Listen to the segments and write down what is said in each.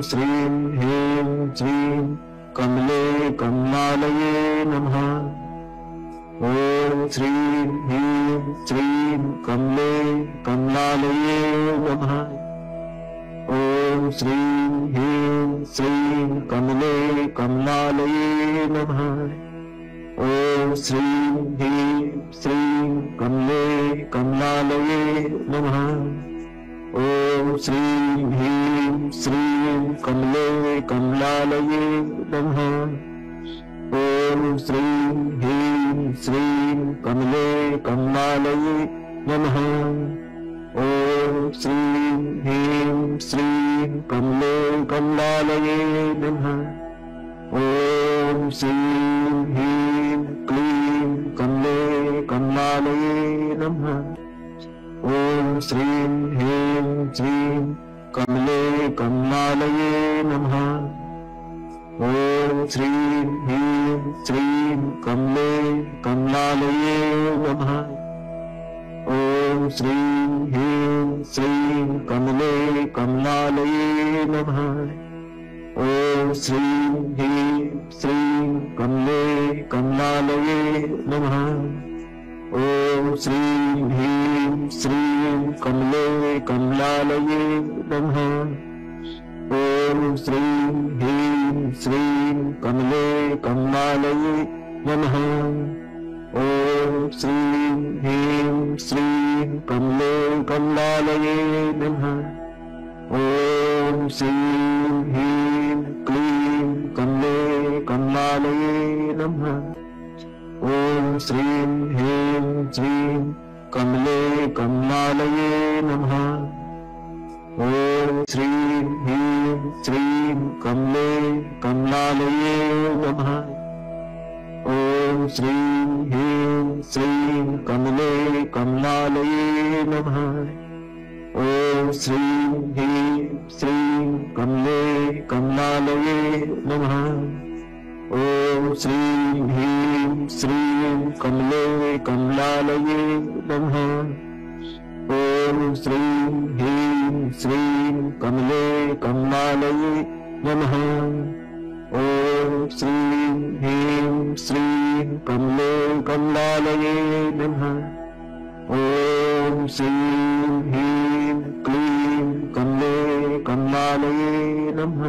श्रीं ह्रीं श्रीं कमले कमलालये नमः। ॐ श्रीं ह्रीं श्रीं कमले कमलालये नमः। ॐ श्रीं ह्रीं श्रीं कमले कमलालये नमः। ॐ श्रीं ह्रीं श्रीं कमले कमलालये नमः। ॐ श्रीं ह्रीं श्रीं कमले कमलालये नमः। ॐ श्रीं ह्रीं श्रीं कमले कमलालये नमः। ॐ श्रीं ह्रीं श्रीं कमले कमलालये नमः। ॐ श्रीं ह्रीं क्लीं कमले कमलालये नमः। ॐ श्रीं ह्रीं श्रीं कमले कमलालये नमः। ॐ श्रीं ह्रीं श्रीं कमले कमलालये नमः। ॐ श्रीं ह्रीं श्रीं कमले कमलालये नमः। ॐ श्रीं ह्रीं श्रीं कमले कमलालये नमः। ॐ श्रीं ह्रीं श्रीं कमले कमलालये नमः। ॐ श्रीं ह्रीं श्रीं कमले कमलालये नमः। ॐ श्रीं ह्रीं श्रीं कमले कमलालये नमः। ॐ श्रीं ह्रीं क्लीं कमले कमलालये नमः। ॐ श्रीं ह्रीं श्रीं कमले कमलालये नमः। ॐ श्रीं ह्रीं श्रीं कमले कमलालये नमः। ॐ श्रीं ह्रीं श्रीं कमले कमलालये नमः। ॐ श्रीं ह्रीं श्रीं कमले कमलालये नमः। ॐ श्रीं ह्रीं श्रीं कमले कमलालये नमः। ॐ श्रीं ह्रीं श्रीं कमले कमलालये नमः। ॐ श्रीं ह्रीं श्रीं कमले कमलालये नमः। ॐ श्रीं ह्रीं क्लीं कमले कमलालये नमः।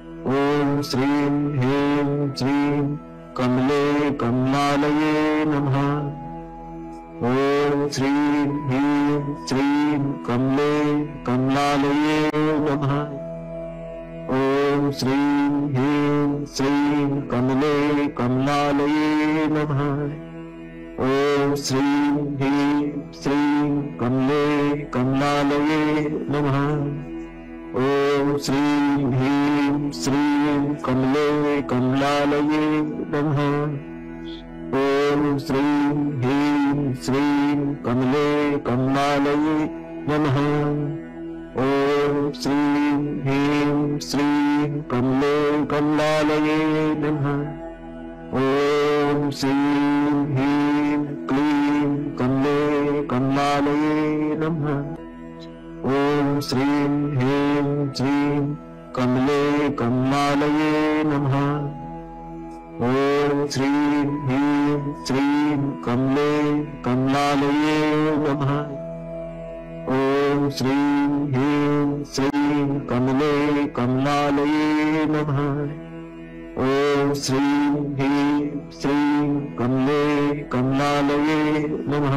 ॐ श्रीं ह्रीं श्रीं कमले कमलालये नमः। ॐ श्रीं ह्रीं श्रीं कमले कमलालये नमः। ॐ श्रीं ह्रीं श्रीं कमले कमलालये नमः। ॐ श्रीं ह्रीं श्रीं कमले कमलालये नमः। ॐ श्रीं ह्रीं श्रीं कमले कमलालये नमः। ॐ श्रीं ह्रीं श्रीं कमले कमलालये नमः। ॐ श्रीं ह्रीं श्रीं कमले कमलालये नमः। ॐ श्रीं ह्रीं क्लीं कमले कमलालये नमः। ॐ श्रीं ह्रीं श्रीं कमले कमलालये नमः। ॐ श्रीं ह्रीं श्रीं कमले कमलालये नमः। ॐ श्रीं ह्रीं श्रीं कमले कमलालये नमः। ॐ श्रीं ह्रीं श्रीं कमले कमलालये नमः।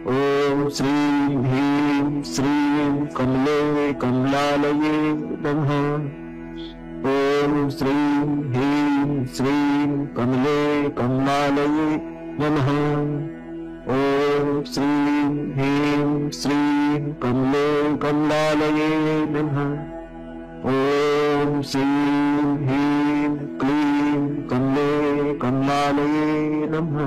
ॐ श्रीं ह्रीं श्रीं कमले कमलालये नमः। ॐ श्रीं ह्रीं श्रीं कमले कमलालये नमः। ॐ श्रीं ह्रीं श्रीं कमले कमलालये नमः। ॐ श्रीं ह्रीं क्लीं कमले कमलालये नमः।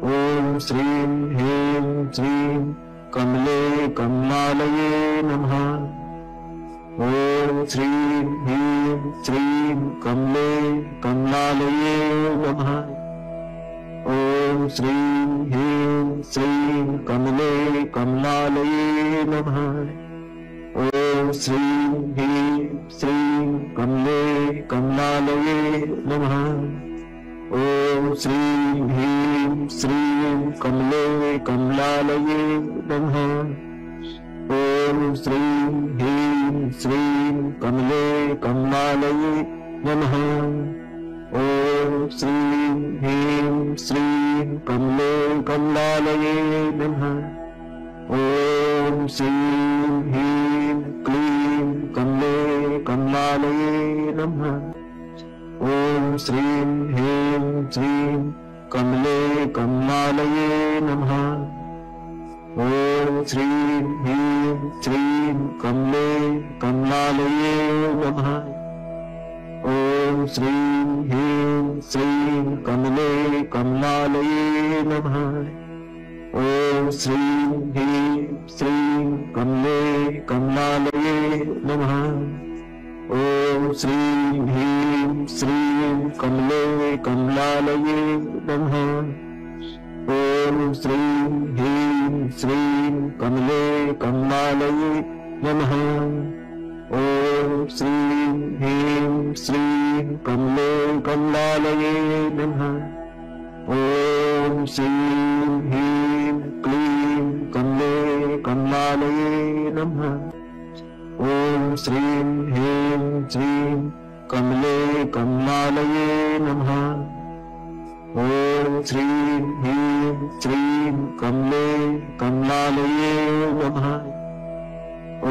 ॐ श्रीं ह्रीं श्रीं कमले कमलालये नमः। ॐ श्रीं ह्रीं श्रीं कमले कमलालये नमः। ॐ श्रीं ह्रीं श्रीं कमले कमलालये नमः। ॐ श्रीं ह्रीं श्रीं कमले कमलालये नमः। ॐ श्रीं ह्रीं श्रीं कमले कमलालये नमः। ॐ श्रीं ह्रीं श्रीं कमले कमलालये नमः। ॐ श्रीं ह्रीं श्रीं कमले कमलालये नमः। ॐ श्रीं ह्रीं क्लीं कमले कमलालये नमः। ॐ श्रीं ह्रीं श्रीं कमले कमलालये नमः। ॐ श्रीं ह्रीं श्रीं कमले कमलालये नमः। ॐ श्रीं ह्रीं श्रीं कमले कमलालये नमः। ॐ श्रीं ह्रीं श्रीं कमले कमलालये नमः। ॐ श्रीं ह्रीं श्रीं कमले कमलालये नमः। ॐ श्रीं ह्रीं श्रीं कमले कमलालये नमः। ॐ श्रीं ह्रीं श्रीं कमले कमलालये नमः। ॐ श्रीं ह्रीं क्लीं कमले कमलालये नमः। ॐ श्रीं ह्रीं श्रीं कमले कमलालये नमः। ॐ श्रीं ह्रीं श्रीं कमले कमलालये नमः।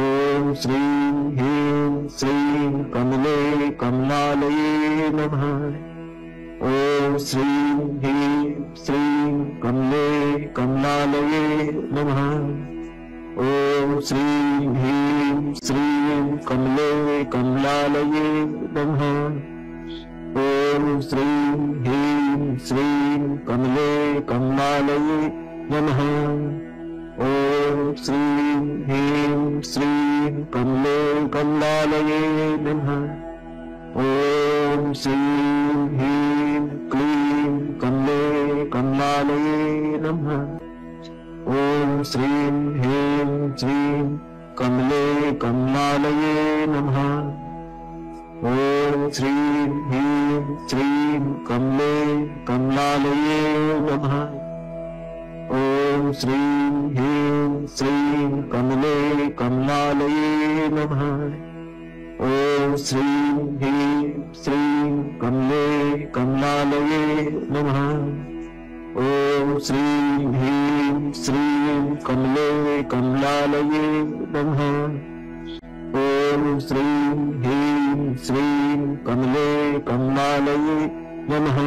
ॐ श्रीं ह्रीं श्रीं कमले कमलालये नमः। ॐ श्रीं ह्रीं श्रीं कमले कमलालये नमः। ॐ श्रीं ह्रीं श्रीं कमले कमलालये नमः। ॐ श्रीं ह्रीं श्रीं कमले कमलालये नमः। ॐ श्रीं ह्रीं श्रीं कमले कमलालये नमः। ॐ श्रीं ह्रीं क्लीं कमले कमलालये नमः। ॐ श्रीं ह्रीं श्रीं कमले कमलालये नमः। ॐ श्रीं ह्रीं श्रीं कमले कमलालये नमः। ॐ श्रीं ह्रीं श्रीं कमले कमलालये नमः। ॐ श्रीं ह्रीं श्रीं कमले कमलालये नमः। ॐ श्रीं ह्रीं श्रीं कमले कमलालये नमः। ॐ श्रीं ह्रीं श्रीं कमले कमलालये नमः।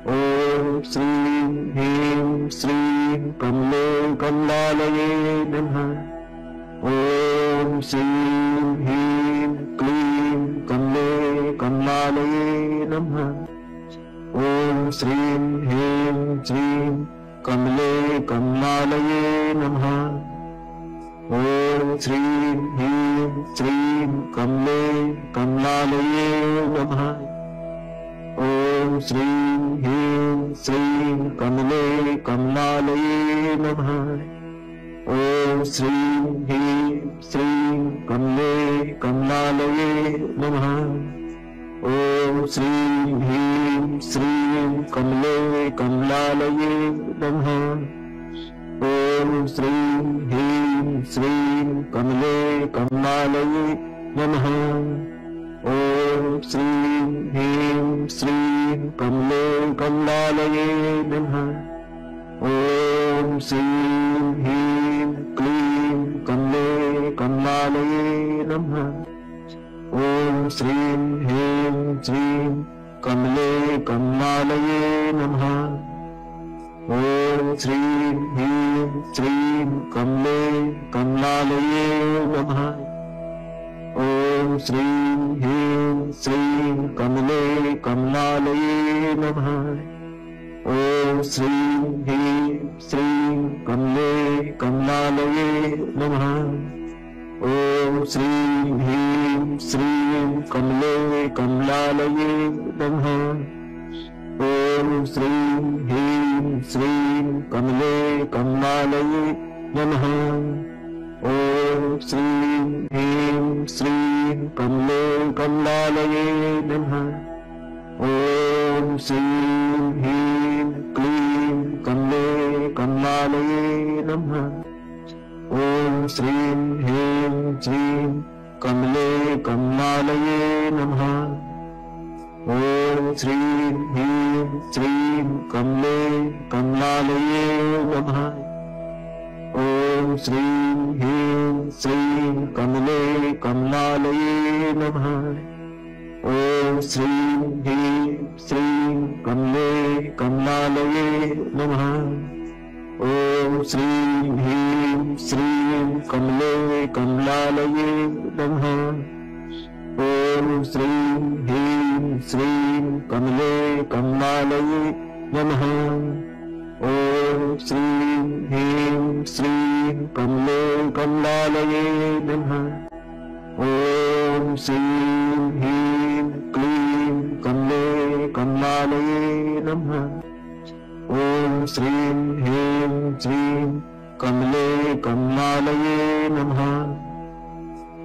ॐ श्रीं ह्रीं श्रीं कमले कमलालये नमः। ॐ श्रीं ह्रीं क्लीं कमले कमलालये नमः। ॐ श्रीं ह्रीं श्रीं कमले कमलालये नमः। ॐ श्रीं ह्रीं श्रीं कमले कमलालये नमः। ॐ श्रीं ह्रीं श्रीं कमले कमलालये नमः। ॐ श्रीं ह्रीं श्रीं कमले कमलालये नमः। ॐ श्रीं ह्रीं श्रीं कमले कमलालये नमः। ॐ श्रीं ह्रीं श्रीं कमले कमलालये नमः। ॐ श्रीं ह्रीं श्रीं कमले कमलालये नमः। ॐ श्रीं ह्रीं क्लीं कमले कमलालये नमः। ॐ श्रीं ह्रीं श्रीं कमले कमलालये नमः। ॐ श्रीं ह्रीं श्रीं कमले कमलालये नमः। ॐ श्रीं ह्रीं श्रीं कमले कमलालये नमः। ॐ श्रीं ह्रीं श्रीं कमले कमलालये नमः। ॐ श्रीं ह्रीं श्रीं कमले कमलालये नमः। ॐ श्रीं ह्रीं श्रीं कमले कमलालये नमः। ॐ श्रीं ह्रीं श्रीं कमले कमलालये नमः। ॐ श्रीं ह्रीं क्लीं कमले कमलालये नमः। ॐ श्रीं ह्रीं श्रीं कमले कमलालये नमः। ॐ श्रीं ह्रीं श्रीं कमले कमलालये नमः। ॐ श्रीं ह्रीं श्रीं कमले कमलालये नमः। ॐ श्रीं ह्रीं श्रीं कमले कमलालये नमः। ॐ श्रीं ह्रीं श्रीं कमले कमलालये नमः। ॐ श्रीं ह्रीं श्रीं कमले कमलालये नमः। ॐ श्रीं ह्रीं श्रीं कमले कमलालये नमः। ॐ श्रीं ह्रीं क्लीं कमले कमलालये नमः। ॐ श्रीं ह्रीं श्रीं कमले कमलालये नमः।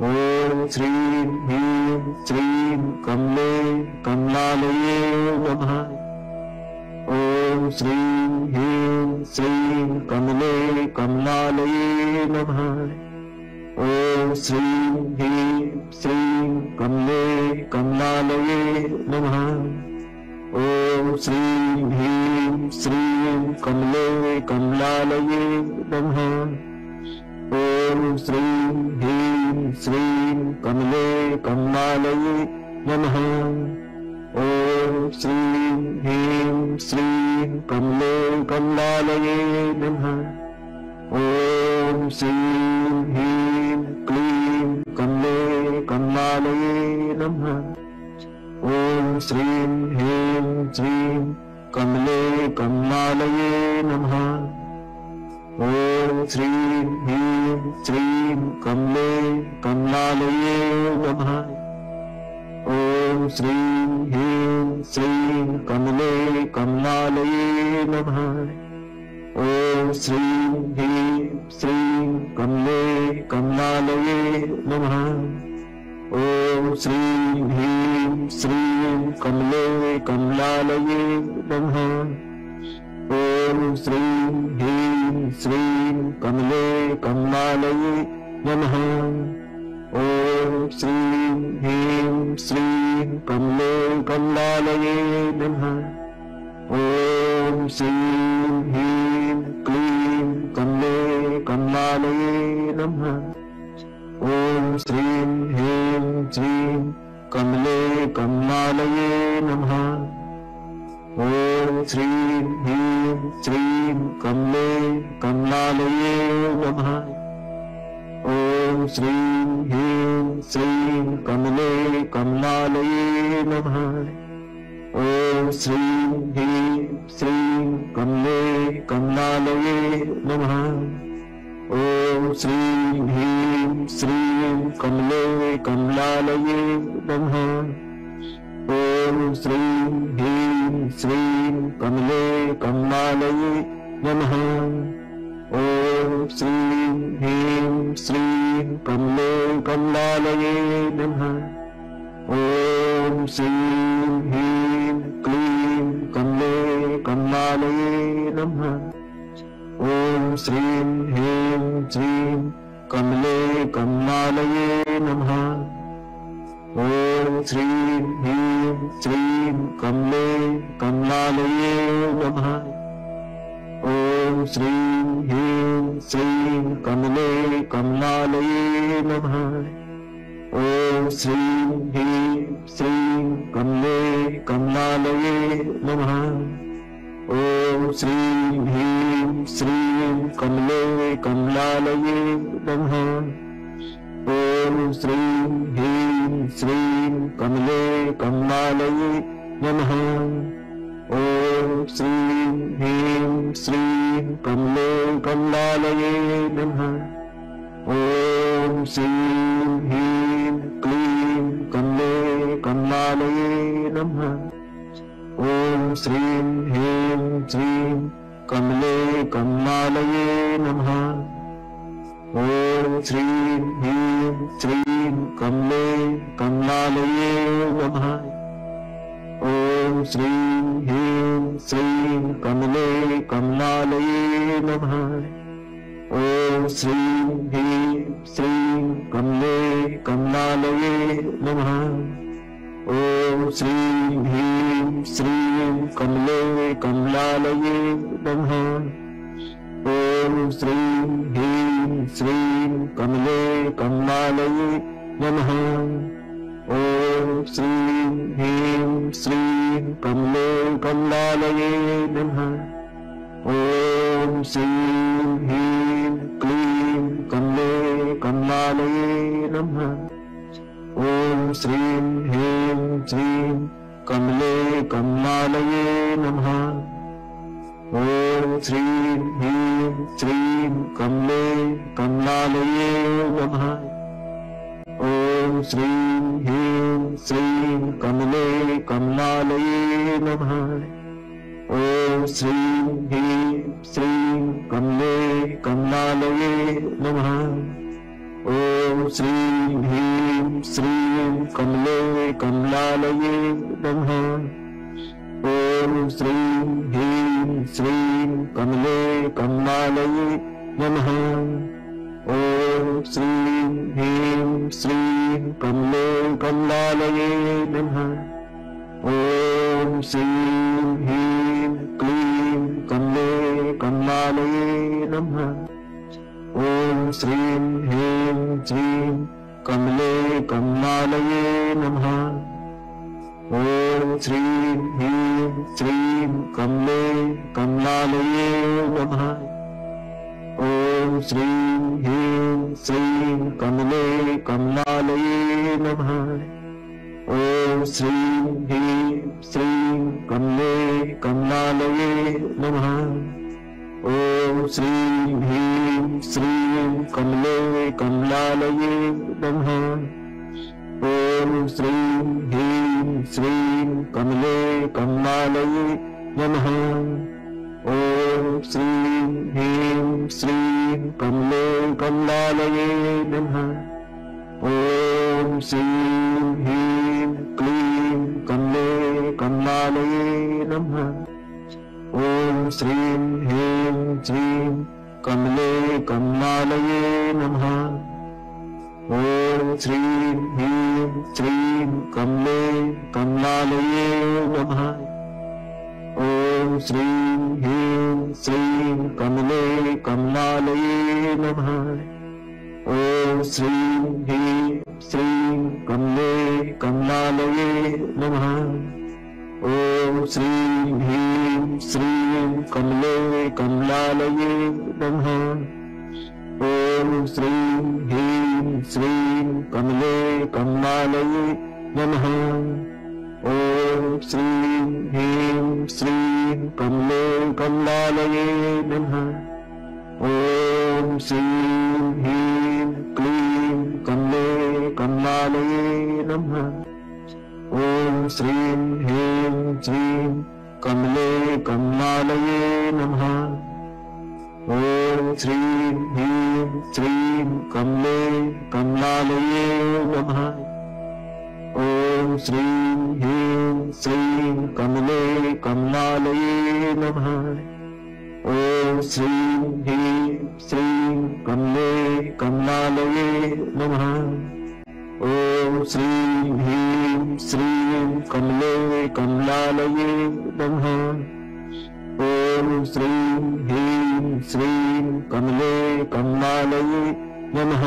ॐ श्रीं ह्रीं श्रीं कमले कमलालये नमः। ॐ श्रीं ह्रीं श्रीं कमले कमलालये नमः। ॐ श्रीं ह्रीं श्रीं कमले कमलालये नमः। ॐ श्रीं ह्रीं श्रीं कमले कमलालये नमः। ॐ श्रीं ह्रीं श्रीं कमले कमलालये नमः। ॐ श्रीं ह्रीं श्रीं कमले कमलालये नमः। ॐ श्रीं ह्रीं क्लीं कमले कमलालये नमः। ॐ श्रीं ह्रीं श्रीं कमले कमलालये नमः। ॐ श्रीं ह्रीं श्रीं कमले कमलालये नमः। ॐ श्रीं ह्रीं श्रीं कमले कमलालये नमः। ॐ श्रीं ह्रीं श्रीं कमले कमलालये नमः। ॐ श्रीं ह्रीं श्रीं कमले कमलालये नमः। ॐ श्रीं ह्रीं श्रीं कमले कमलालये नमः। ॐ श्रीं ह्रीं श्रीं कमले कमलालये नमः। ॐ श्रीं ह्रीं क्लीं कमले कमलालये नमः। ॐ श्रीं ह्रीं श्रीं कमले कमलालये नमः। ॐ श्रीं ह्रीं श्रीं कमले कमलालये नमः। ॐ श्रीं ह्रीं श्रीं कमले कमलालये नमः। ॐ श्रीं ह्रीं श्रीं कमले कमलालये नमः। ॐ श्रीं ह्रीं श्रीं कमले कमलालये नमः। ॐ श्रीं ह्रीं श्रीं कमले कमलालये नमः। ॐ श्रीं ह्रीं श्रीं कमले कमलालये नमः। ॐ श्रीं ह्रीं क्लीं कमले कमलालये नमः। ॐ श्रीं ह्रीं श्रीं कमले कमलालये नमः। ॐ श्रीं ह्रीं श्रीं कमले कमलालये नमः। ॐ श्रीं ह्रीं श्रीं कमले कमलालये नमः। ॐ श्रीं ह्रीं श्रीं कमले कमलालये नमः। ॐ श्रीं ह्रीं श्रीं कमले कमलालये नमः। ॐ श्रीं ह्रीं श्रीं कमले कमलालये नमः। ॐ श्रीं ह्रीं श्रीं कमले कमलालये नमः। ॐ श्रीं ह्रीं क्लीं कमले कमलालये नमः। ॐ श्रीं ह्रीं श्रीं कमले कमलालये नमः। ॐ श्रीं ह्रीं श्रीं कमले कमलालये नमः। ॐ श्रीं ह्रीं श्रीं कमले कमलालये नमः। ॐ श्रीं ह्रीं श्रीं कमले कमलालये नमः। ॐ श्रीं ह्रीं श्रीं कमले कमलालये नमः। ॐ श्रीं ह्रीं श्रीं कमले कमलालये नमः। ॐ श्रीं ह्रीं श्रीं कमले कमलालये नमः। ॐ श्रीं ह्रीं क्लीं कमले कमलालये नमः। ॐ श्रीं ह्रीं श्रीं कमले कमलालये नमः। ॐ श्रीं ह्रीं श्रीं कमले कमलालये नमः। ॐ श्रीं ह्रीं श्रीं कमले कमलालये नमः। ॐ श्रीं ह्रीं श्रीं कमले कमलालये नमः। ॐ श्रीं ह्रीं श्रीं कमले कमलालये नमः। ॐ श्रीं ह्रीं श्रीं कमले कमलालये नमः। ॐ श्रीं ह्रीं श्रीं कमले कमलालये नमः। ॐ श्रीं ह्रीं क्लीं कमले कमलालये नमः। ॐ श्रीं ह्रीं श्रीं कमले कमलालये नमः। ॐ श्रीं ह्रीं श्रीं कमले कमलालये नमः। ॐ श्रीं ह्रीं श्रीं कमले कमलालये नमः। ॐ श्रीं ह्रीं श्रीं कमले कमलालये नमः। ॐ श्रीं ह्रीं श्रीं कमले कमलालये नमः। ॐ श्रीं ह्रीं श्रीं कमले कमलालये नमः। ॐ श्रीं ह्रीं श्रीं कमले कमलालये नमः। ॐ श्रीं ह्रीं क्लीं कमले कमलालये नमः। ॐ श्रीं ह्रीं श्रीं कमले कमलालये नमः। ॐ श्रीं ह्रीं श्रीं कमले कमलालये नमः। ॐ श्रीं ह्रीं श्रीं कमले कमलालये नमः। ॐ श्रीं ह्रीं श्रीं कमले कमलालये नमः। ॐ श्रीं ह्रीं श्रीं कमले कमलालये नमः। ॐ श्रीं ह्रीं श्रीं कमले कमलालये नमः। ॐ श्रीं ह्रीं श्रीं कमले कमलालये नमः। ॐ श्रीं ह्रीं क्लीं कमले कमलालये नमः। ॐ श्रीं ह्रीं श्रीं कमले कमलालये नमः। ॐ श्रीं ह्रीं श्रीं कमले कमलालये नमः। ॐ श्रीं ह्रीं श्रीं कमले कमलालये नमः। ॐ श्रीं ह्रीं श्रीं कमले कमलालये नमः। ॐ श्रीं ह्रीं श्रीं कमले कमलालये नमः। ॐ श्रीं ह्रीं श्रीं कमले कमलालये नमः।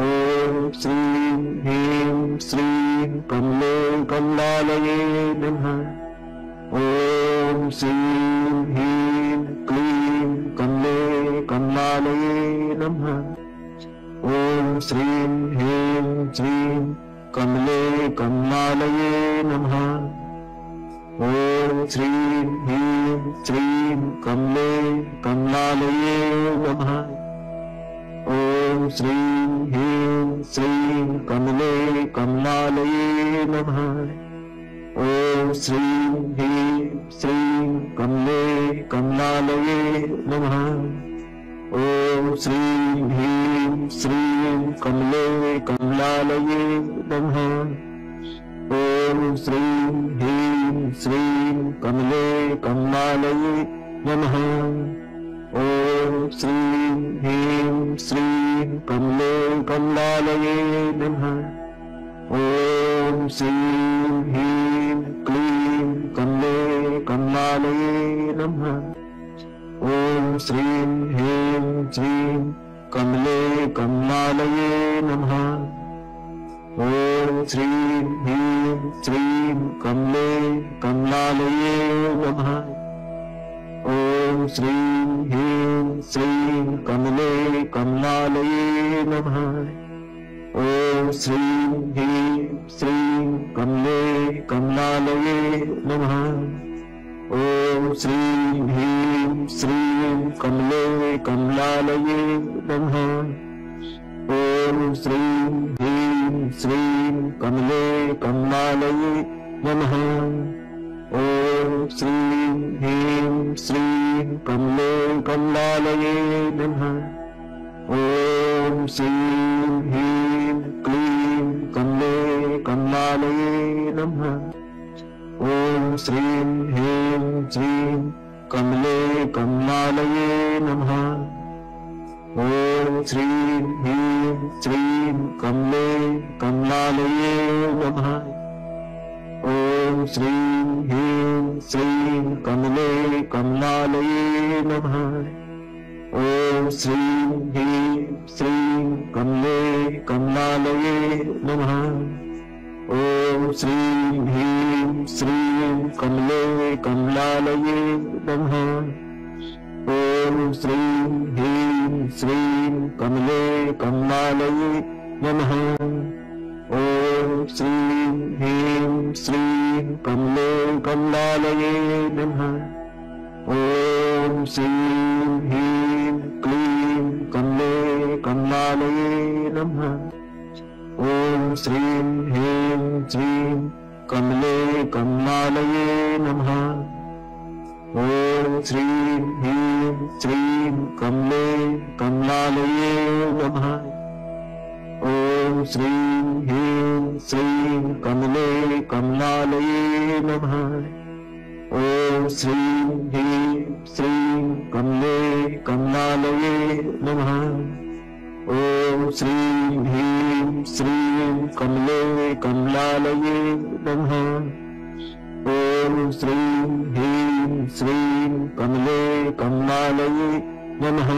ॐ श्रीं ह्रीं श्रीं कमले कमलालये नमः। ॐ श्रीं ह्रीं क्लीं कमले कमलालये नमः। ॐ श्रीं ह्रीं श्रीं कमले कमलालये नमः। ॐ श्रीं ह्रीं श्रीं कमले कमलालये नमः। ॐ श्रीं ह्रीं श्रीं कमले कमलालये नमः। ॐ श्रीं ह्रीं श्रीं कमले कमलालये नमः। ॐ श्रीं ह्रीं श्रीं कमले कमलालये नमः। ॐ श्रीं ह्रीं श्रीं कमले कमलालये नमः। ॐ श्रीं ह्रीं श्रीं कमले कमलालये नमः। ॐ श्रीं ह्रीं क्लीं कमले कमलालये नमः। ॐ श्रीं ह्रीं श्रीं कमले कमलालये नमः। ॐ श्रीं ह्रीं श्रीं कमले कमलालये नमः। ॐ श्रीं ह्रीं श्रीं कमले कमलालये नमः। ॐ श्रीं ह्रीं श्रीं कमले कमलालये नमः। ॐ श्रीं ह्रीं श्रीं कमले कमलालये नमः। ॐ श्रीं ह्रीं श्रीं कमले कमलालये नमः। ॐ श्रीं ह्रीं श्रीं कमले कमलालये नमः। ॐ श्रीं ह्रीं क्लीं कमले कमलालये नमः। ॐ श्रीं ह्रीं श्रीं कमले कमलालये नमः। ॐ श्रीं ह्रीं श्रीं कमले कमलालये नमः। ॐ श्रीं ह्रीं श्रीं कमले कमलालये नमः। ॐ श्रीं ह्रीं श्रीं कमले कमलालये नमः। ॐ श्रीं ह्रीं श्रीं कमले कमलालये नमः। ॐ श्रीं ह्रीं श्रीं कमले कमलालये नमः। ॐ श्रीं ह्रीं श्रीं कमले कमलालये नमः। ॐ श्रीं ह्रीं क्लीं कमले कमलालये नमः। ॐ श्रीं ह्रीं श्रीं कमले कमलालये नमः। ॐ श्रीं ह्रीं श्रीं कमले कमलालये नमः। ॐ श्रीं ह्रीं श्रीं कमले कमलालये नमः। ॐ श्रीं ह्रीं श्रीं कमले कमलालये नमः। ॐ श्रीं ह्रीं श्रीं कमले कमलालये नमः। ॐ श्रीं ह्रीं श्रीं कमले कमलालये नमः।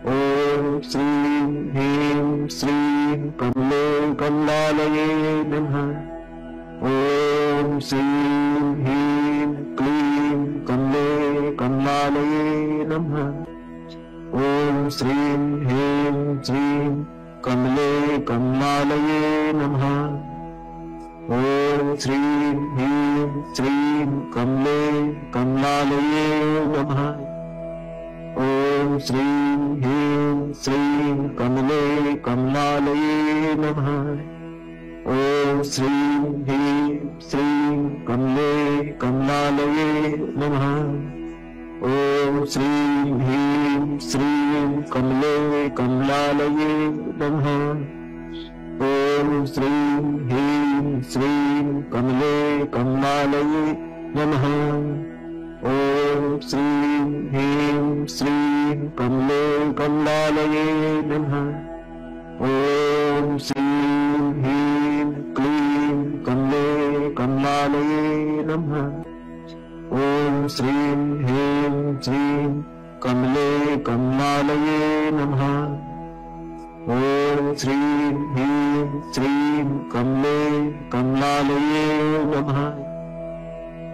ॐ श्रीं ह्रीं श्रीं कमले कमलालये नमः। ॐ श्रीं ह्रीं क्लीं कमले कमलालये नमः। ॐ श्रीं ह्रीं श्रीं कमले कमलालये नमः। ॐ श्रीं ह्रीं श्रीं कमले कमलालये नमः। ॐ श्रीं ह्रीं श्रीं कमले कमलालये नमः। ॐ श्रीं ह्रीं श्रीं कमले कमलालये नमः। ॐ श्रीं ह्रीं श्रीं कमले कमलालये नमः। ॐ श्रीं ह्रीं श्रीं कमले कमलालये नमः। ॐ श्रीं ह्रीं श्रीं कमले कमलालये नमः। ॐ श्रीं ह्रीं क्लीं कमले कमलालये नमः। ॐ श्रीं ह्रीं श्रीं कमले कमलालये नमः। ॐ श्रीं ह्रीं श्रीं कमले कमलालये नमः।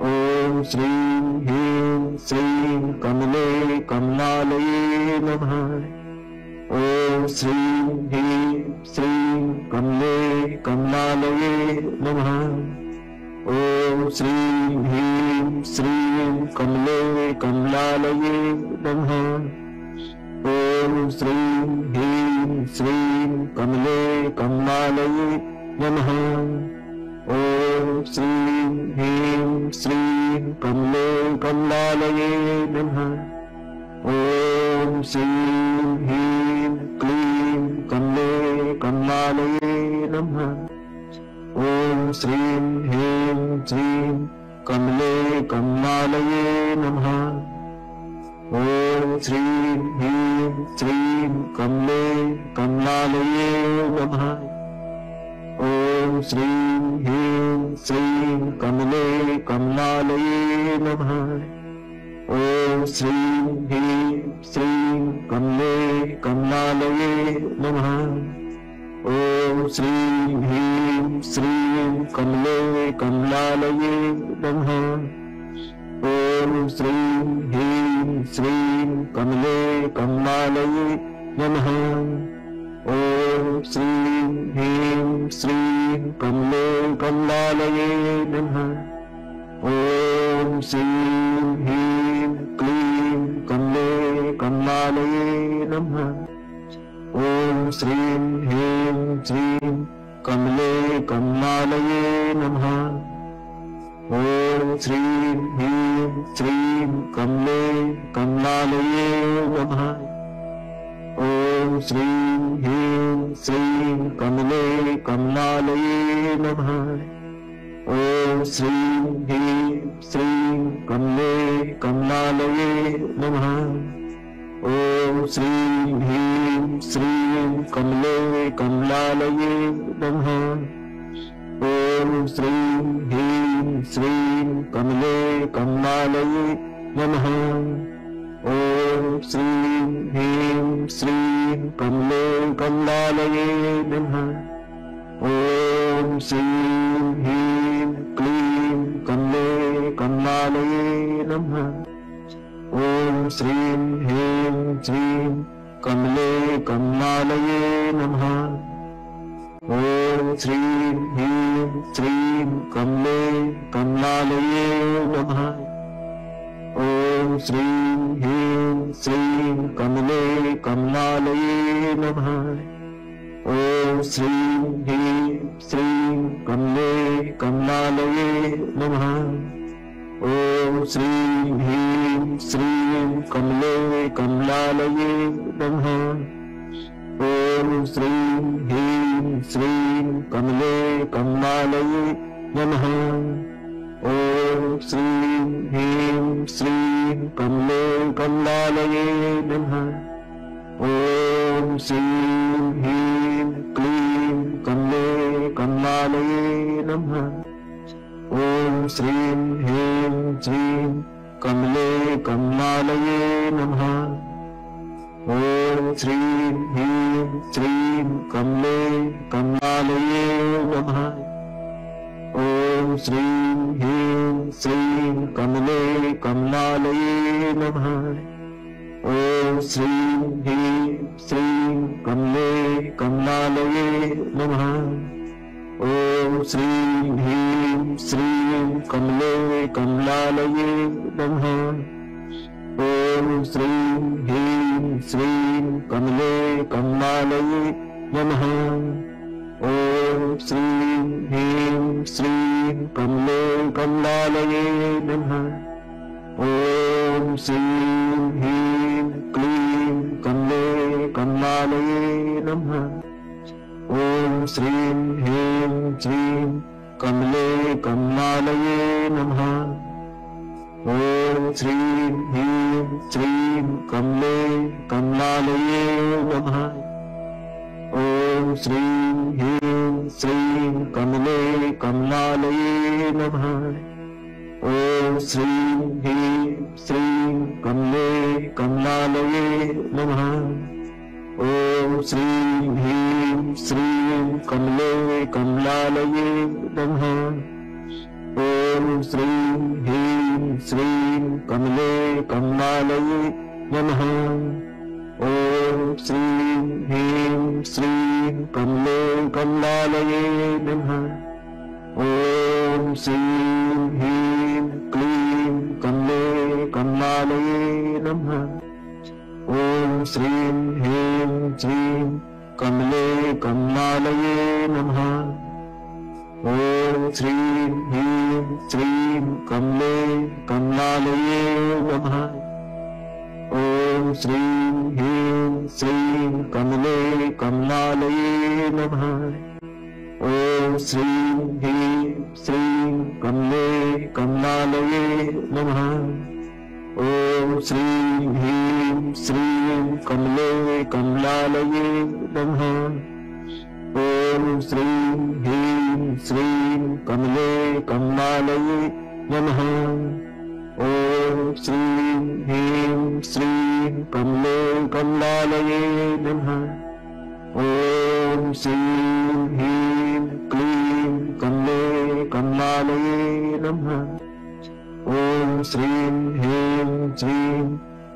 ॐ श्रीं ह्रीं श्रीं कमले कमलालये नमः। ॐ श्रीं ह्रीं श्रीं कमले कमलालये नमः। ॐ श्रीं ह्रीं श्रीं कमले कमलालये नमः। ॐ श्रीं ह्रीं श्रीं कमले कमलालये नमः। ॐ श्रीं ह्रीं श्रीं कमले कमलालये नमः। ॐ ॐ श्रीं ह्रीं क्लीं कमले कमलालये नमः। ॐ श्रीं ह्रीं श्रीं कमले कमलालये नमः। ॐ श्रीं ह्रीं श्रीं कमले कमलालये नमः। ॐ श्रीं ह्रीं श्रीं कमले कमलालये नमः। ॐ श्रीं ह्रीं श्रीं कमले कमलालये नमः। ॐ श्रीं ह्रीं श्रीं कमले कमलालये नमः। ॐ श्रीं ह्रीं श्रीं कमले कमलालये नमः। ॐ श्रीं ह्रीं श्रीं कमले कमलालये नमः। ॐ श्रीं ह्रीं क्लीं कमले कमलालये नमः। ॐ श्रीं ह्रीं श्रीं कमले कमलालये नमः। ॐ श्रीं ह्रीं श्रीं कमले कमलालये नमः। ॐ श्रीं ह्रीं श्रीं कमले कमलालये नमः। ॐ श्रीं ह्रीं श्रीं कमले कमलालये नमः। ॐ श्रीं ह्रीं श्रीं कमले कमलालये नमः। ॐ श्रीं ह्रीं श्रीं कमले कमलालये नमः। ॐ श्रीं ह्रीं श्रीं कमले कमलालये नमः। ॐ श्रीं ह्रीं क्लीं कमले कमलालये नमः। ॐ श्रीं ह्रीं श्रीं कमले कमलालये नमः। ॐ श्रीं ह्रीं श्रीं कमले कमलालये नमः। ॐ श्रीं ह्रीं श्रीं कमले कमलालये नमः। ॐ श्रीं ह्रीं श्रीं कमले कमलालये नमः। ॐ श्रीं ह्रीं श्रीं कमले कमलालये नमः। ॐ श्रीं ह्रीं श्रीं कमले कमलालये नमः। ॐ श्रीं ह्रीं श्रीं कमले कमलालये नमः। ॐ श्रीं ह्रीं क्लीं कमले कमलालये नमः। ॐ श्रीं ह्रीं श्रीं कमले कमलालये नमः। ॐ श्रीं ह्रीं श्रीं कमले कमलालये नमः। ॐ श्रीं ह्रीं श्रीं कमले कमलालये नमः। ॐ श्रीं ह्रीं श्रीं कमले कमलालये नमः। ॐ श्रीं ह्रीं श्रीं कमले कमलालये नमः। ॐ श्रीं ह्रीं श्रीं कमले कमलालये नमः। ॐ श्रीं ह्रीं श्रीं कमले कमलालये नमः। ॐ श्रीं ह्रीं क्लीं कमले कमलालये नमः। ॐ श्रीं ह्रीं श्रीं कमले कमलालये नमः। ॐ श्रीं ह्रीं श्रीं कमले कमलालये नमः। ॐ श्रीं ह्रीं श्रीं कमले कमलालये नमः। ॐ श्रीं ह्रीं श्रीं कमले कमलालये नमः। ॐ श्रीं ह्रीं श्रीं कमले कमलालये नमः। ॐ श्रीं ह्रीं श्रीं कमले कमलालये नमः। ॐ श्रीं ह्रीं श्रीं कमले कमलालये नमः। ॐ श्रीं ह्रीं क्लीं कमले कमलालये नमः। ॐ श्रीं ह्रीं श्रीं कमले कमलालये नमः। ॐ श्रीं ह्रीं श्रीं कमले कमलालये नमः। ॐ श्रीं ह्रीं श्रीं कमले कमलालये नमः। ॐ श्रीं ह्रीं श्रीं कमले कमलालये नमः। ॐ श्रीं ह्रीं श्रीं कमले कमलालये नमः। ॐ श्रीं ह्रीं श्रीं कमले कमलालये नमः। ॐ श्रीं ह्रीं श्रीं कमले कमलालये नमः। ॐ श्रीं ह्रीं क्लीं कमले कमलालये नमः। ॐ श्रीं ह्रीं श्रीं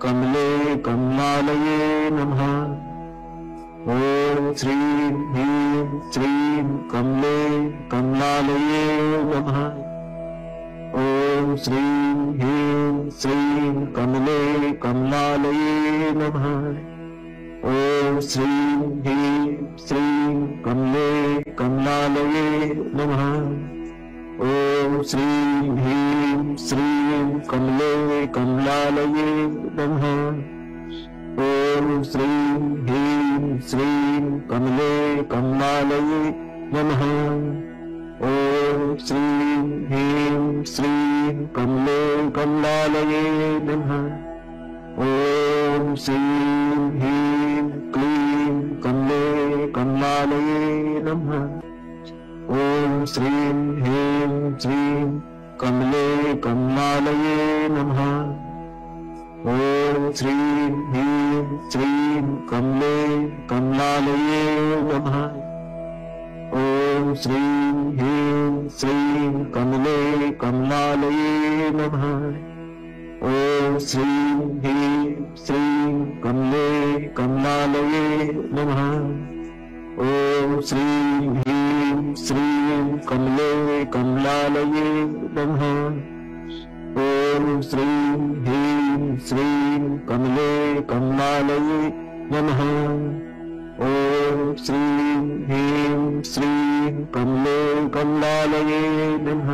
कमले कमलालये नमः। ॐ श्रीं ह्रीं श्रीं कमले कमलालये नमः। ॐ श्रीं ह्रीं श्रीं कमले कमलालये नमः। ॐ श्रीं ह्रीं श्रीं कमले कमलालये नमः। ॐ श्रीं ह्रीं श्रीं कमले कमलालये नमः। ॐ श्रीं ह्रीं श्रीं कमले कमलालये नमः। ॐ श्रीं ह्रीं श्रीं कमले कमलालये नमः। ॐ श्रीं ह्रीं क्लीं कमले कमलालये नमः। ॐ श्रीं ह्रीं श्रीं कमले कमलालये नमः। ॐ श्रीं ह्रीं श्रीं कमले कमलालये नमः। ॐ श्रीं ह्रीं श्रीं कमले कमलालये नमः। ॐ श्रीं ह्रीं श्रीं कमले कमलालये नमः। ॐ श्रीं ह्रीं श्रीं कमले कमलालये नमः। ॐ श्रीं ह्रीं श्रीं कमले कमलालये नमः। ॐ श्रीं ह्रीं श्रीं कमले कमलालये नमः।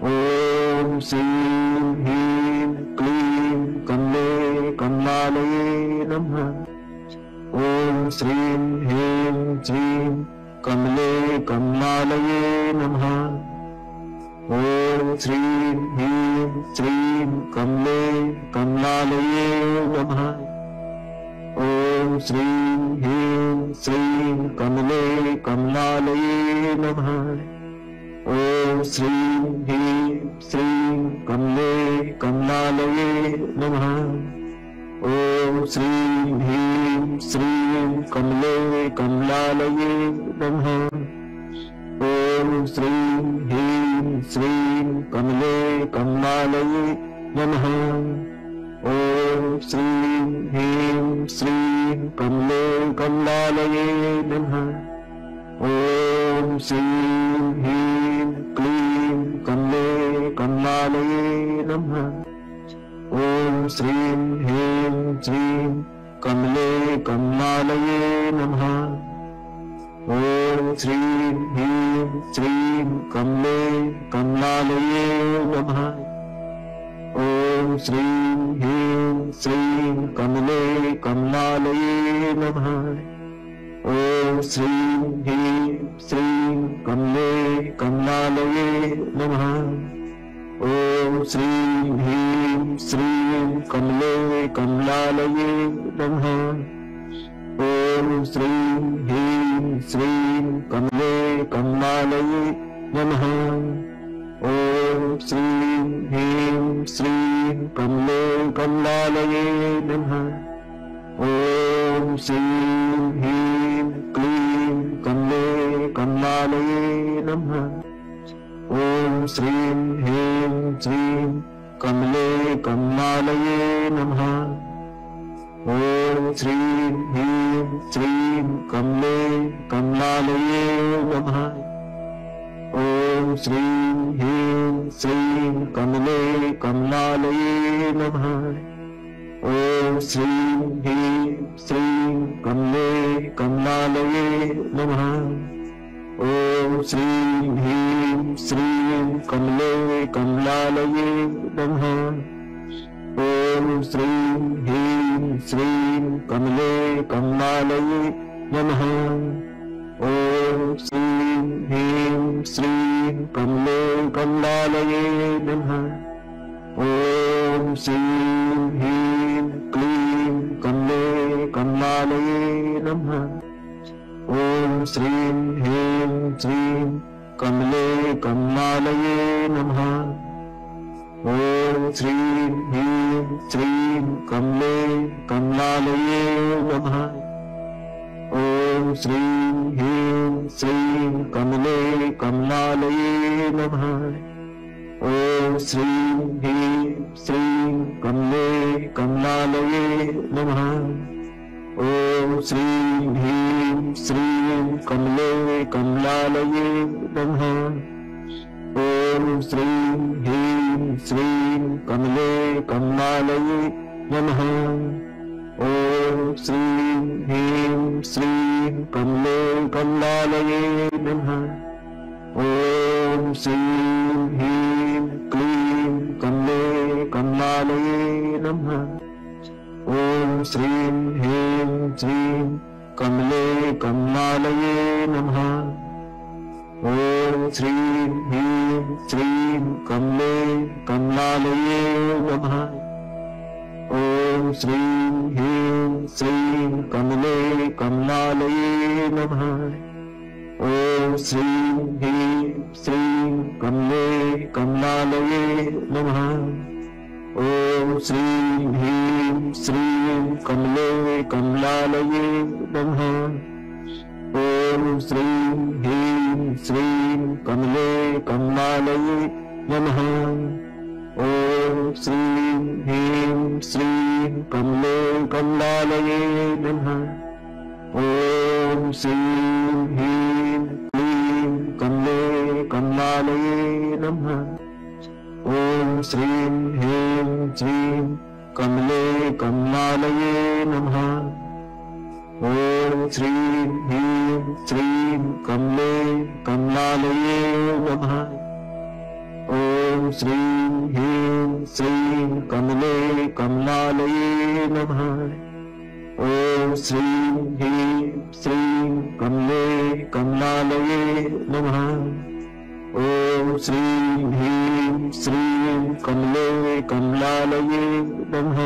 ॐ श्रीं ह्रीं क्लीं कमले कमलालये नमः। ॐ श्रीं ह्रीं श्रीं कमले कमलालये नमः। ॐ श्रीं ह्रीं श्रीं कमले कमलालये नमः। ॐ श्रीं ह्रीं श्रीं कमले कमलालये नमः। ॐ श्रीं ह्रीं श्रीं कमले कमलालये नमः। ॐ श्रीं ह्रीं श्रीं कमले कमलालये नमः। ॐ श्रीं ह्रीं श्रीं कमले कमलालये नमः। ॐ श्रीं ह्रीं श्रीं कमले कमलालये नमः। ॐ श्रीं ह्रीं क्लीं कमले कमलालये नमः। ॐ श्रीं ह्रीं श्रीं कमले कमलालये नमः। ॐ श्रीं ह्रीं श्रीं कमले कमलालये नमः। ॐ श्रीं ह्रीं श्रीं कमले कमलालये नमः। ॐ श्रीं ह्रीं श्रीं कमले कमलालये नमः। ॐ श्रीं ह्रीं श्रीं कमले कमलालये नमः। ॐ श्रीं ह्रीं श्रीं कमले कमलालये नमः। ॐ श्रीं ह्रीं श्रीं कमले कमलालये नमः। ॐ श्रीं ह्रीं क्लीं कमले कमलालये नमः। ॐ श्रीं ह्रीं श्रीं कमले कमलालये नमः। ॐ श्रीं ह्रीं श्रीं कमले कमलालये नमः। ॐ श्रीं ह्रीं श्रीं कमले कमलालये नमः। ॐ श्रीं ह्रीं श्रीं कमले कमलालये नमः। ॐ श्रीं ह्रीं श्रीं कमले कमलालये नमः। ॐ ॐ श्रीं ह्रीं श्रीं कमले कमलालये नमः। ॐ श्रीं ह्रीं श्रीं कमले कमलालये नमः। ॐ श्रीं ह्रीं क्लीं कमले कमलालये नमः। ॐ श्रीं ह्रीं श्रीं कमले कमलालये नमः। ॐ श्रीं ह्रीं श्रीं कमले कमलालये नमः। ॐ श्रीं ह्रीं श्रीं कमले कमलालये नमः। ॐ श्रीं ह्रीं श्रीं कमले कमलालये नमः। ॐ श्रीं ह्रीं श्रीं कमले कमलालये नमः। ॐ श्रीं ह्रीं श्रीं कमले कमलालये नमः। ॐ श्रीं ह्रीं श्रीं कमले कमलालये नमः। ॐ श्रीं ह्रीं क्लीं कमले कमलालये नमः। ॐ श्रीं ह्रीं श्रीं कमले कमलालये नमः। ॐ श्रीं ह्रीं श्रीं कमले कमलालये नमः। ॐ श्रीं ह्रीं श्रीं कमले कमलालये नमः। ॐ श्रीं ह्रीं श्रीं कमले कमलालये नमः। ॐ श्रीं ह्रीं श्रीं कमले कमलालये नमः। ॐ श्रीं ह्रीं श्रीं कमले कमलालये नमः। ॐ श्रीं ह्रीं श्रीं कमले कमलालये नमः। ॐ श्रीं ह्रीं क्लीं कमले कमलालये नमः। ॐ श्रीं ह्रीं श्रीं कमले कमलालये नमः। ॐ श्रीं ह्रीं श्रीं कमले कमलालये नमः। ॐ श्रीं ह्रीं श्रीं कमले कमलालये नमः। ॐ श्रीं ह्रीं श्रीं कमले कमलालये नमः। ॐ श्रीं ह्रीं श्रीं कमले कमलालये नमः।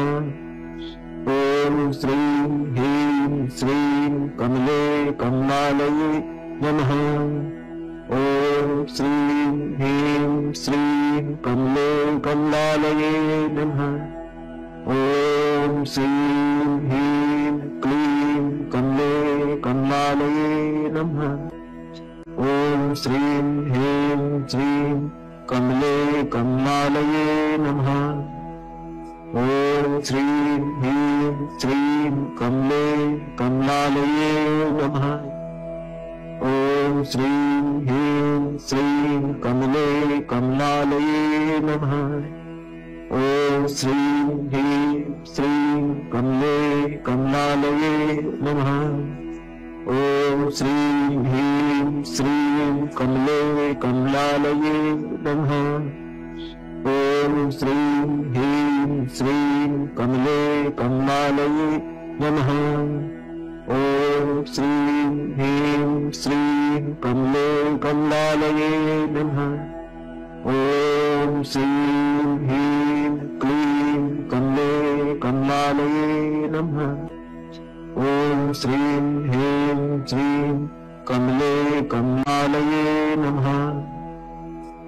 ॐ श्रीं ह्रीं श्रीं कमले कमलालये नमः। ॐ श्रीं ह्रीं श्रीं कमले कमलालये नमः। ॐ श्रीं ह्रीं क्लीं कमले कमलालये नमः। ॐ श्रीं ह्रीं श्रीं कमले कमलालये नमः। ॐ श्रीं ह्रीं श्रीं कमले कमलालये नमः। ॐ श्रीं ह्रीं श्रीं कमले कमलालये नमः। ॐ श्रीं ह्रीं श्रीं कमले कमलालये नमः। ॐ श्रीं ह्रीं श्रीं कमले कमलालये नमः। ॐ श्रीं ह्रीं श्रीं कमले कमलालये नमः। ॐ श्रीं ह्रीं श्रीं कमले कमलालये नमः। ॐ श्रीं ह्रीं क्लीं कमले कमलालये नमः। ॐ श्रीं ह्रीं श्रीं कमले कमलालये नमः।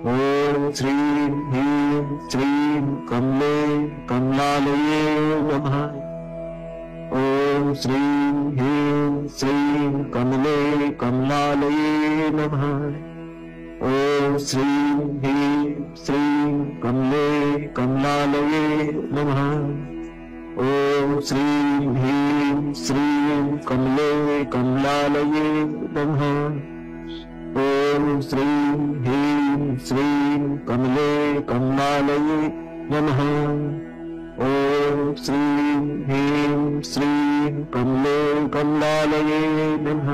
ॐ श्रीं ह्रीं श्रीं कमले कमलालये नमः। ॐ श्रीं ह्रीं श्रीं कमले कमलालये नमः। ॐ श्रीं ह्रीं श्रीं कमले कमलालये नमः। ॐ श्रीं ह्रीं श्रीं कमले कमलालये नमः। ॐ श्रीं ह्रीं श्रीं कमले कमलालये नमः। ॐ श्रीं ह्रीं श्रीं कमले कमलालये नमः।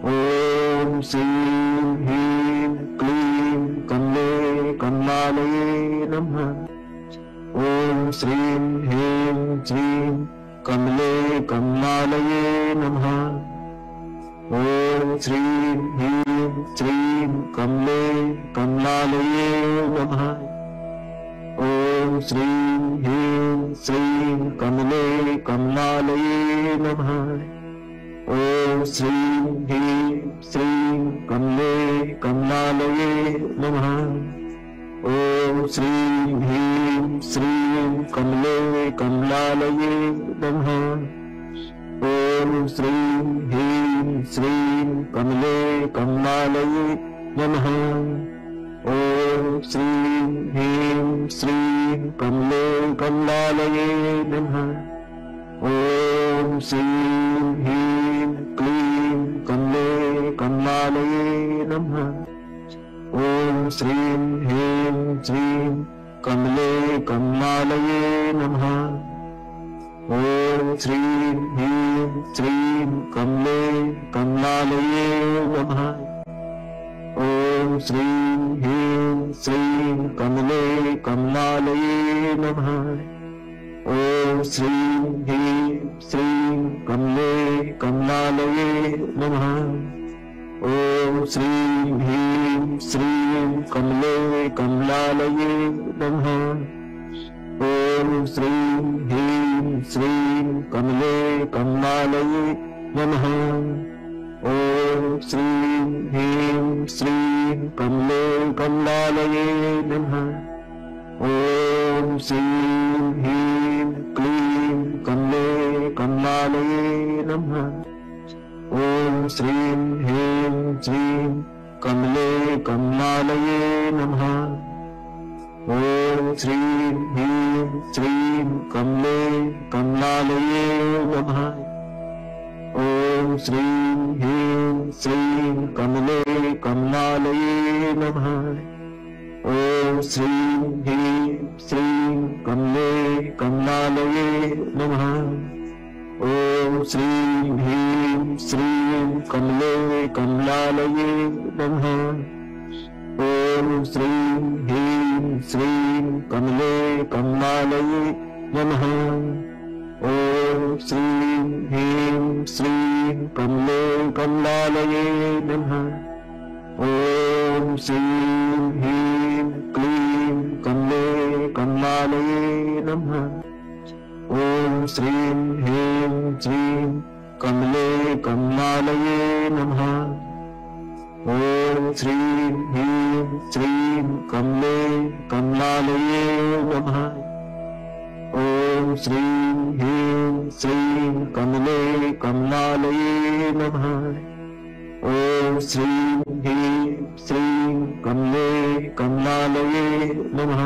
ॐ श्रीं ह्रीं क्लीं कमले कमलालये नमः। ॐ श्रीं ह्रीं श्रीं कमले कमलालये नमः। ॐ श्रीं ह्रीं श्रीं कमले कमलालये नमः। ॐ श्रीं ह्रीं श्रीं कमले कमलालये नमः। ॐ श्रीं ह्रीं श्रीं कमले कमलालये नमः। ॐ श्रीं ह्रीं श्रीं कमले कमलालये नमः। ॐ श्रीं ह्रीं श्रीं कमले कमलालये नमः। ॐ श्रीं ह्रीं श्रीं कमले कमलालये नमः। ॐ श्रीं ह्रीं क्लीं कमले कमलालये नमः। ॐ श्रीं ह्रीं श्रीं कमले कमलालये नमः। ॐ श्रीं ह्रीं श्रीं कमले कमलालये नमः। ॐ श्रीं ह्रीं श्रीं कमले कमलालये नमः। ॐ श्रीं ह्रीं श्रीं कमले कमलालये नमः। ॐ श्रीं ह्रीं श्रीं कमले कमलालये नमः। ॐ श्रीं ह्रीं श्रीं कमले कमलालये नमः। ॐ श्रीं ह्रीं श्रीं कमले कमलालये नमः। ॐ श्रीं ह्रीं क्लीं कमले कमलालये नमः। ॐ श्रीं ह्रीं श्रीं कमले कमलालये नमः। ॐ श्रीं ह्रीं श्रीं कमले कमलालये नमः। ॐ श्रीं ह्रीं श्रीं कमले कमलालये नमः। ॐ श्रीं ह्रीं श्रीं कमले कमलालये नमः। ॐ श्रीं ह्रीं श्रीं कमले कमलालये नमः। ॐ श्रीं ह्रीं श्रीं कमले कमलालये नमः। ॐ श्रीं ह्रीं श्रीं कमले कमलालये नमः। ॐ श्रीं ह्रीं क्लीं कमले कमलालये नमः। ॐ श्रीं ह्रीं श्रीं कमले कमलालये नमः। ॐ श्रीं ह्रीं श्रीं कमले कमलालये नमः। ॐ श्रीं ह्रीं श्रीं कमले कमलालये नमः। ॐ श्रीं ह्रीं श्रीं कमले कमलालये नमः।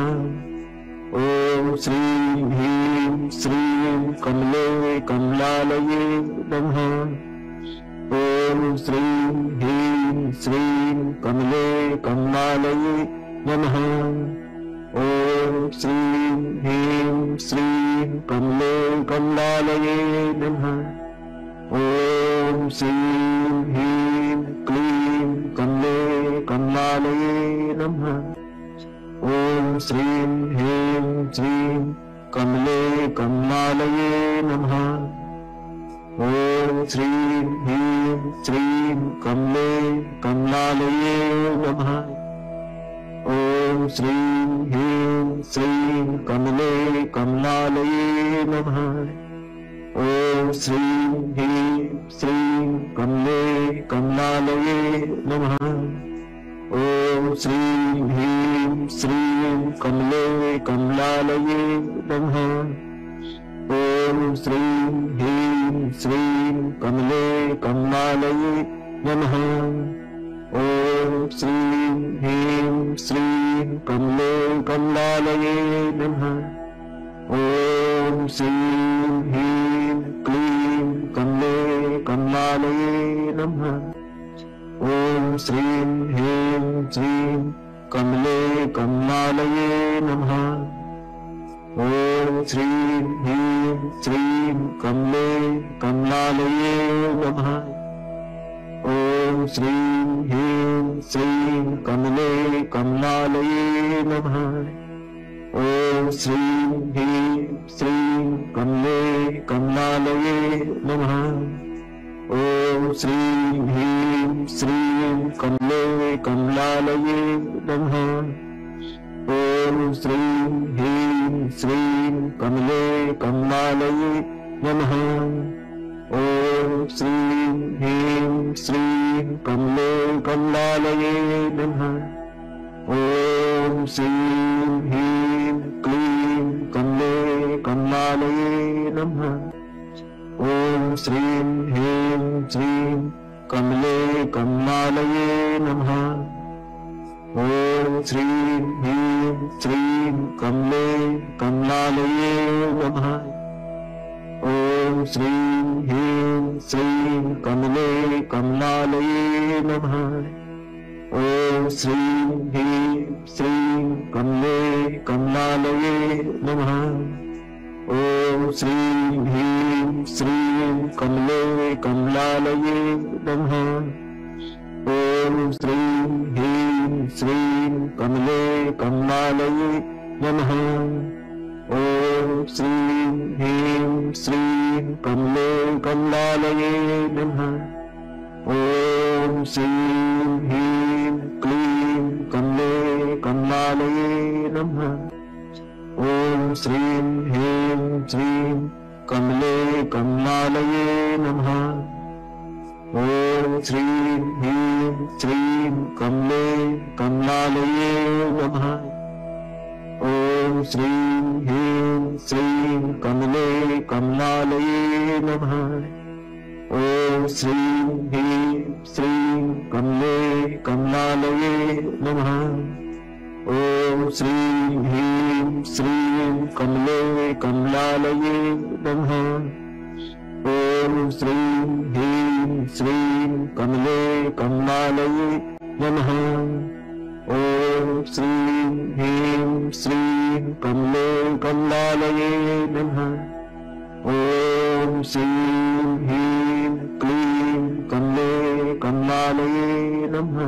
ॐ श्रीं ह्रीं श्रीं कमले कमलालये नमः। ॐ श्रीं ह्रीं श्रीं कमले कमलालये नमः। ॐ श्रीं ह्रीं श्रीं कमले कमलालये नमः। ॐ श्रीं ह्रीं क्लीं कमले कमलालये नमः। ॐ श्रीं ह्रीं श्रीं कमले कमलालये नमः। ॐ श्रीं ह्रीं श्रीं कमले कमलालये नमः। ॐ श्रीं ह्रीं श्रीं कमले कमलालये नमः। ॐ श्रीं ह्रीं श्रीं कमले कमलालये नमः। ॐ श्रीं ह्रीं श्रीं कमले कमलालये नमः। ॐ श्रीं ह्रीं श्रीं कमले कमलालये नमः। ॐ श्रीं ह्रीं श्रीं कमले कमलालये नमः। ॐ श्रीं ह्रीं क्लीं कमले कमलालये नमः। ॐ श्रीं ह्रीं श्रीं कमले कमलालये नमः। ॐ श्रीं ह्रीं श्रीं कमले कमलालये नमः। ॐ श्रीं ह्रीं श्रीं कमले कमलालये नमः। ॐ श्रीं ह्रीं श्रीं कमले कमलालये नमः। ॐ श्रीं ह्रीं श्रीं कमले कमलालये नमः। ॐ श्रीं ह्रीं श्रीं कमले कमलालये नमः। ॐ श्रीं ह्रीं श्रीं कमले कमलालये नमः। ॐ श्रीं ह्रीं क्लीं कमले कमलालये नमः। ॐ श्रीं ह्रीं श्रीं कमले कमलालये नमः। ॐ श्रीं ह्रीं श्रीं कमले कमलालये नमः। ॐ श्रीं ह्रीं श्रीं कमले कमलालये नमः। ॐ श्रीं ह्रीं श्रीं कमले कमलालये नमः। ॐ श्रीं ह्रीं श्रीं कमले कमलालये नमः। ॐ श्रीं ह्रीं श्रीं कमले कमलालये नमः। ॐ श्रीं ह्रीं श्रीं कमले कमलालये नमः। ॐ श्रीं ह्रीं क्लीं कमले कमलालये नमः। ॐ श्रीं ह्रीं श्रीं कमले कमलालये नमः। ॐ श्रीं ह्रीं श्रीं कमले कमलालये नमः। ॐ श्रीं ह्रीं श्रीं कमले कमलालये नमः। ॐ श्रीं ह्रीं श्रीं कमले कमलालये नमः। ॐ श्रीं ह्रीं श्रीं कमले कमलालये नमः। ॐ श्रीं ह्रीं श्रीं कमले कमलालये नमः। ॐ श्रीं ह्रीं श्रीं कमले कमलालये नमः। ॐ श्रीं ह्रीं क्लीं कमले कमलालये नमः।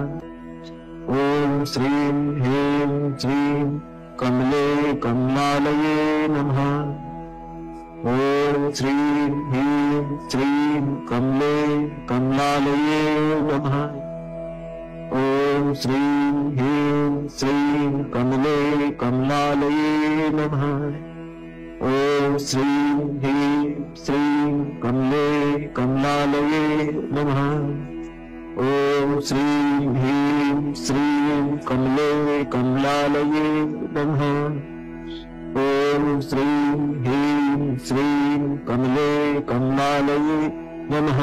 ॐ श्रीं ह्रीं श्रीं कमले कमलालये नमः। ॐ श्रीं ह्रीं श्रीं कमले कमलालये नमः। ॐ श्रीं ह्रीं श्रीं कमले कमलालये नमः। ॐ श्रीं ह्रीं श्रीं कमले कमलालये नमः। ॐ श्रीं ह्रीं श्रीं कमले कमलालये नमः। ॐ श्रीं ह्रीं श्रीं कमले कमलालये नमः।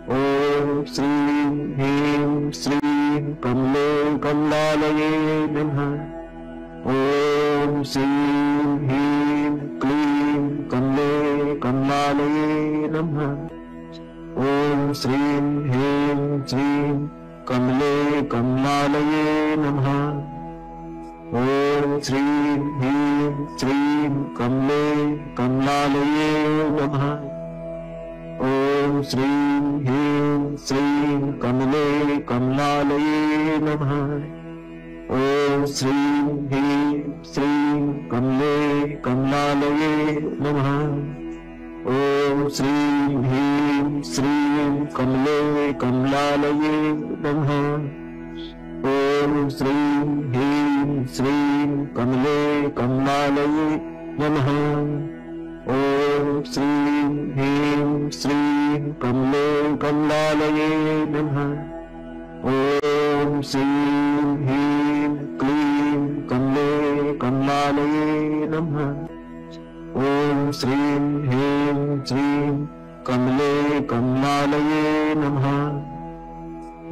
ॐ श्रीं ह्रीं श्रीं कमले कमलालये नमः। ॐ श्रीं ह्रीं क्लीं कमले कमलालये नमः। ॐ श्रीं ह्रीं श्रीं कमले कमलालये नमः। ॐ श्रीं ह्रीं श्रीं कमले कमलालये नमः। ॐ श्रीं ह्रीं श्रीं कमले कमलालये नमः। ॐ श्रीं ह्रीं श्रीं कमले कमलालये नमः। ॐ श्रीं ह्रीं श्रीं कमले कमलालये नमः। ॐ श्रीं ह्रीं श्रीं कमले कमलालये नमः। ॐ श्रीं ह्रीं श्रीं कमले कमलालये नमः। ॐ श्रीं ह्रीं क्लीं कमले कमलालये नमः। ॐ श्रीं ह्रीं श्रीं कमले कमलालये नमः।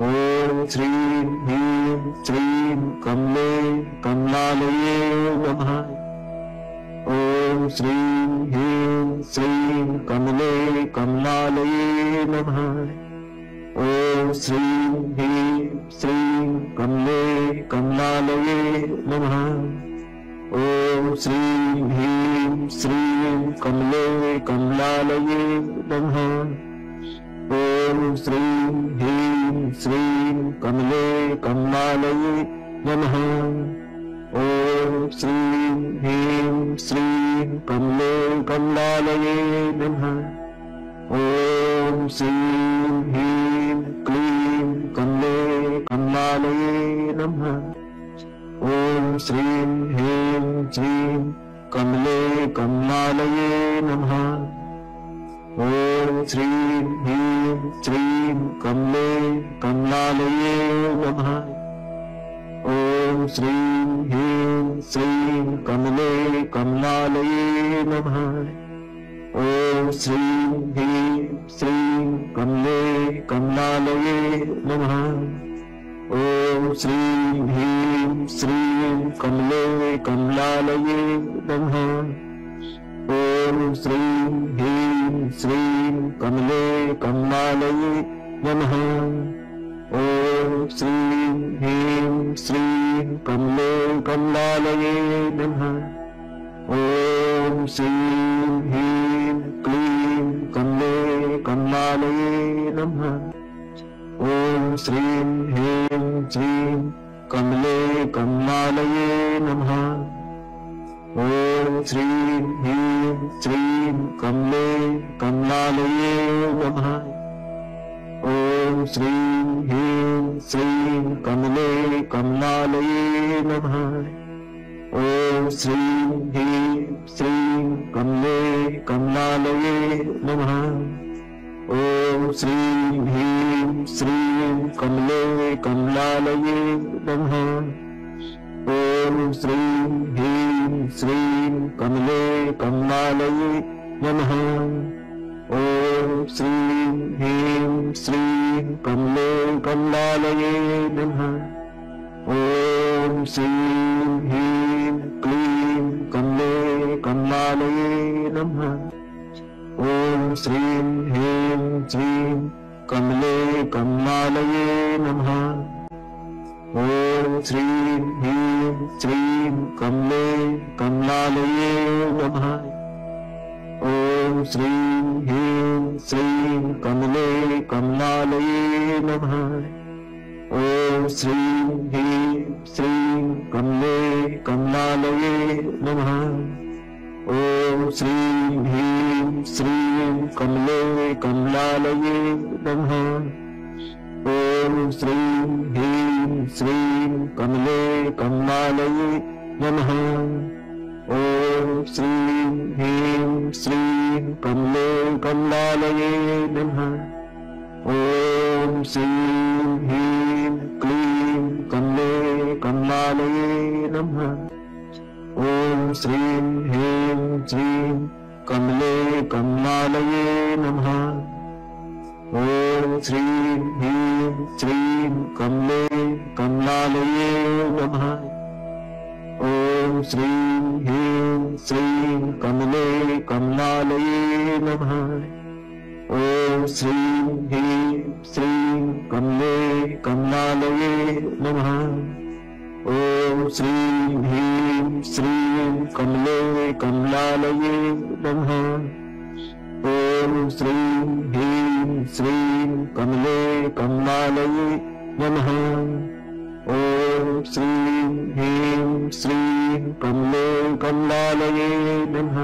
ॐ श्रीं ह्रीं श्रीं कमले कमलालये नमः। ॐ श्रीं ह्रीं श्रीं कमले कमलालये नमः। ॐ श्रीं ह्रीं श्रीं कमले कमलालये नमः। ॐ श्रीं ह्रीं श्रीं कमले कमलालये नमः। ॐ श्रीं ह्रीं श्रीं कमले कमलालये नमः। ॐ श्रीं ह्रीं श्रीं कमले कमलालये नमः। ॐ श्रीं ह्रीं क्लीं कमले कमलालये नमः। ॐ श्रीं ह्रीं श्रीं कमले कमलालये नमः। ॐ श्रीं ह्रीं श्रीं कमले कमलालये नमः। ॐ श्रीं ह्रीं श्रीं कमले कमलालये नमः। ॐ श्रीं ह्रीं श्रीं कमले कमलालये नमः। ॐ श्रीं ह्रीं श्रीं कमले कमलालये नमः। ॐ श्रीं ह्रीं श्रीं कमले कमलालये नमः। ॐ श्रीं ह्रीं श्रीं कमले कमलालये नमः। ॐ श्रीं ह्रीं क्लीं कमले कमलालये नमः। ॐ श्रीं ह्रीं श्रीं कमले कमलालये नमः। ॐ श्रीं ह्रीं श्रीं कमले कमलालये नमः। ॐ श्रीं ह्रीं श्रीं कमले कमलालये नमः। ॐ श्रीं ह्रीं श्रीं कमले कमलालये नमः। ॐ श्रीं ह्रीं श्रीं कमले कमलालये नमः। ॐ श्रीं ह्रीं श्रीं कमले कमलालये नमः। ॐ श्रीं ह्रीं श्रीं कमले कमलालये नमः। ॐ श्रीं ह्रीं क्लीं कमले कमलालये नमः। ॐ श्रीं ह्रीं श्रीं कमले कमलालये नमः। ॐ श्रीं ह्रीं श्रीं कमले कमलालये नमः। ॐ श्रीं ह्रीं श्रीं कमले कमलालये नमः। ॐ श्रीं ह्रीं श्रीं कमले कमलालये नमः। ॐ श्रीं ह्रीं श्रीं कमले कमलालये नमः। ॐ श्रीं ह्रीं श्रीं कमले कमलालये नमः। ॐ श्रीं ह्रीं श्रीं कमले कमलालये नमः। ॐ श्रीं ह्रीं क्लीं कमले कमलालये नमः। ॐ श्रीं ह्रीं श्रीं कमले कमलालये नमः। ॐ श्रीं ह्रीं श्रीं कमले कमलालये नमः। ॐ श्रीं ह्रीं श्रीं कमले कमलालये नमः। ॐ श्रीं ह्रीं श्रीं कमले कमलालये नमः। ॐ श्रीं ह्रीं श्रीं कमले कमलालये नमः। ॐ श्रीं ह्रीं श्रीं कमले कमलालये नमः। ॐ श्रीं ह्रीं श्रीं कमले कमलालये नमः।